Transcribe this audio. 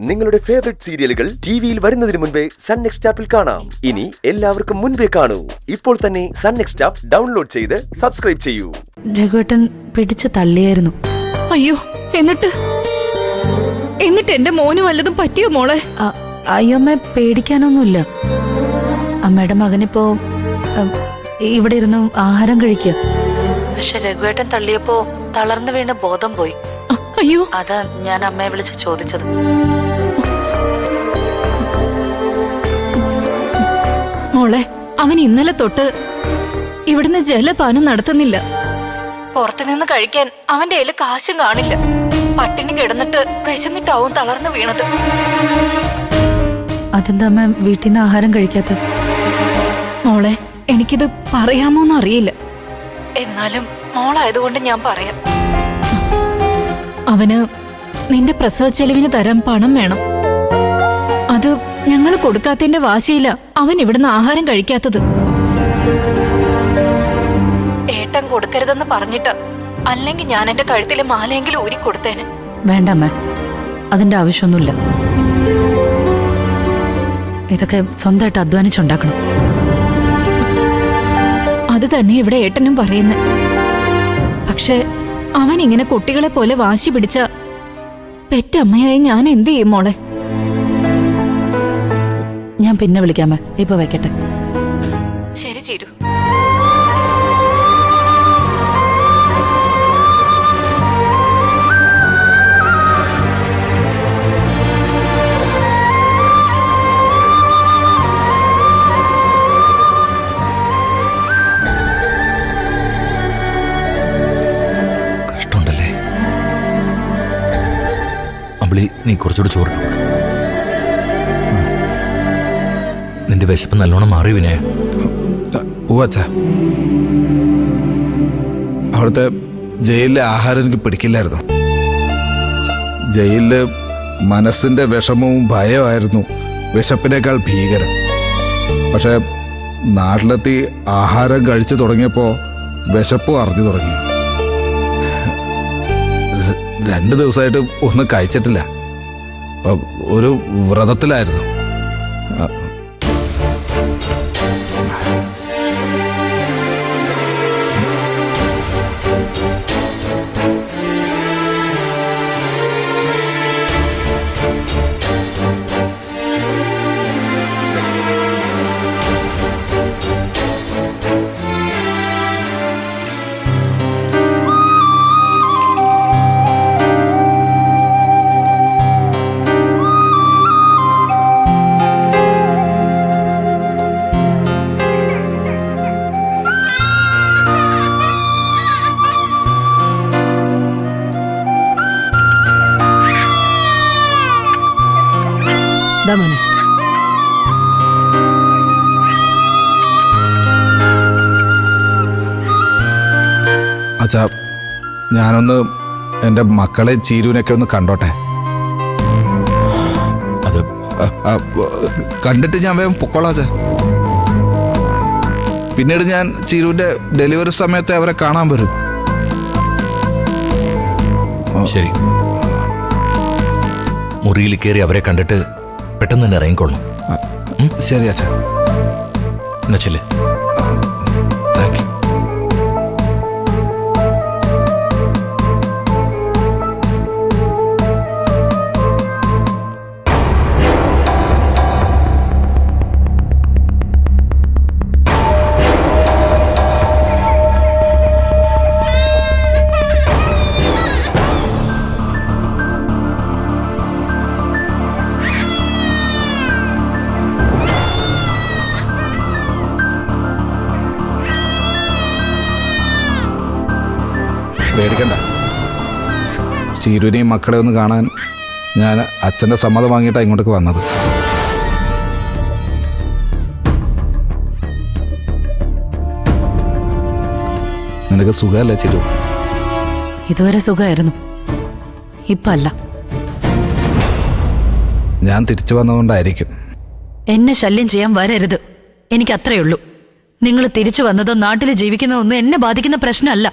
നിങ്ങളുടെ ഫേവറേറ്റ് സീരിയലുകൾ ടിവിയിൽ വരുന്നതിന് മുൻപേ സൺ നെക്സ്റ്റ് ആപ്പിൽ കാണാം. ഇനി എല്ലാവർക്കും മുൻപേ കാണൂ. ഇപ്പോൾ തന്നെ സൺ നെക്സ്റ്റ് ആപ്പ് ഡൗൺലോഡ് ചെയ്ത് സബ്സ്ക്രൈബ് ചെയ്യൂ. രഘുവേട്ടൻ പിടിച്ചു തള്ളിയായിരുന്നു. അയ്യോ, എന്നിട്ട് എന്റെ മോന് വല്ലതും പറ്റിയോ മോളെ? അയ്യോ അമ്മ, പേടിക്കാനൊന്നുമില്ല. അമ്മയുടെ മകനിപ്പോ ഇവിടെ ഇരുന്ന് ആഹാരം കഴിക്കുക. പക്ഷെ രഘുവേട്ടൻ തള്ളിയപ്പോ തളർന്നു വീണ് ബോധം പോയി. അയ്യോ, അതാ ഞാൻ അമ്മയെ വിളിച്ച് ചോദിച്ചത്. മോളെ, അവൻ ഇന്നലെ തൊട്ട് ഇവിടുന്ന് ജലപാനം നടത്തുന്നില്ല. പുറത്തുനിന്ന് കഴിക്കാൻ അവന്റെ കയ്യില് കാശും കാണില്ല. പട്ടിണി കിടന്നിട്ട് വിശന്നിട്ടാവും തളർന്നു വീണത്. അതെന്താ അമ്മ വീട്ടിൽ നിന്ന് ആഹാരം കഴിക്കാത്ത? മോളെ, എനിക്കിത് പറയാമോന്ന് അറിയില്ല. എന്നാലും മോളായതുകൊണ്ട് ഞാൻ പറയാം. അവന് നിന്റെ പ്രസവ ചെലവിന് തരാൻ പണം വേണം. അത് ഞങ്ങൾ കൊടുക്കാത്തതിന്റെ വാശിയില്ല അവൻ ഇവിടുന്ന് ആഹാരം കഴിക്കാത്തത്. ഏട്ടൻ കൊടുക്കരുതെന്ന് പറഞ്ഞിട്ട്, അല്ലെങ്കിൽ ഞാൻ എന്റെ കഴുത്തിലെ മാലയെങ്കിലും ഊരി കൊടുത്തേന്. വേണ്ട അമ്മ, അതിന്റെ ആവശ്യമൊന്നുമില്ല. ഇതൊക്കെ സ്വന്തമായിട്ട് അധ്വാനിച്ചുണ്ടാക്കണം. അത് തന്നെ ഇവിടെ ഏട്ടനും പറയുന്നേ. പക്ഷെ അവൻ ഇങ്ങനെ കുട്ടികളെ പോലെ വാശി പിടിച്ച പെറ്റമ്മയായി ഞാൻ എന്ത് ചെയ്യും മോളെ? ഞാൻ പിന്നെ വിളിക്കാമേ, ഇപ്പൊ വെക്കട്ടെ. ശരി ചിരു. നീ കുറച്ചുകൂടി ചോറ് നിന്റെ വിശപ്പ് നല്ലോണം മാറി വിനയ. അവിടുത്തെ ജയിലിലെ ആഹാരം എനിക്ക് പിടിക്കില്ലായിരുന്നു. ജയിലില് മനസ്സിന്റെ വിഷമവും ഭയമായിരുന്നു വിശപ്പിനേക്കാൾ ഭീകരം. പക്ഷെ നാട്ടിലെത്തി ആഹാരം കഴിച്ചു തുടങ്ങിയപ്പോ വിശപ്പും അറിഞ്ഞു തുടങ്ങി. 2 ദിവസമായിട്ട് ഒന്നും കഴിച്ചിട്ടില്ല. ഒരു വ്രതത്തിലായിരുന്നു. മോനെ, അച്ഛാ, ഞാനൊന്ന് എൻ്റെ മക്കളെ ചീരുവിനൊക്കെ ഒന്ന് കണ്ടോട്ടെ. അത് കണ്ടിട്ട് ഞാൻ വേഗം പൊക്കോളാം അച്ഛാ. പിന്നീട് ഞാൻ ചീരുവിൻ്റെ ഡെലിവറി സമയത്ത് അവരെ കാണാൻ വരും. ശരി, മുറിയിൽ കയറി അവരെ കണ്ടിട്ട് പെട്ടെന്ന് തന്നെ ഇറങ്ങിക്കൊള്ളു. ശരി അച്ഛാ. എന്നാ ചെല്ല്. Thank you. പേടിക്കണ്ട. ചീരുവിനെയും മക്കളെ ഒന്ന് കാണാൻ ഞാൻ അച്ഛൻ്റെ സമ്മതം വാങ്ങിയിട്ടാണ് ഇങ്ങോട്ടേക്ക് വന്നത്. നിനക്ക് സുഖമല്ലേ ചിരു? ഇതുവരെ സുഖമായിരുന്നു, ഇപ്പൊ അല്ല. ഞാൻ തിരിച്ചു വന്നതുകൊണ്ടായിരിക്കും. എന്നെ ശല്യം ചെയ്യാൻ വരരുത്, എനിക്ക് അത്രയേ ഉള്ളൂ. നിങ്ങൾ തിരിച്ചു വന്നതോ നാട്ടിൽ ജീവിക്കുന്നതോ ഒന്നും എന്നെ ബാധിക്കുന്ന പ്രശ്നമല്ല.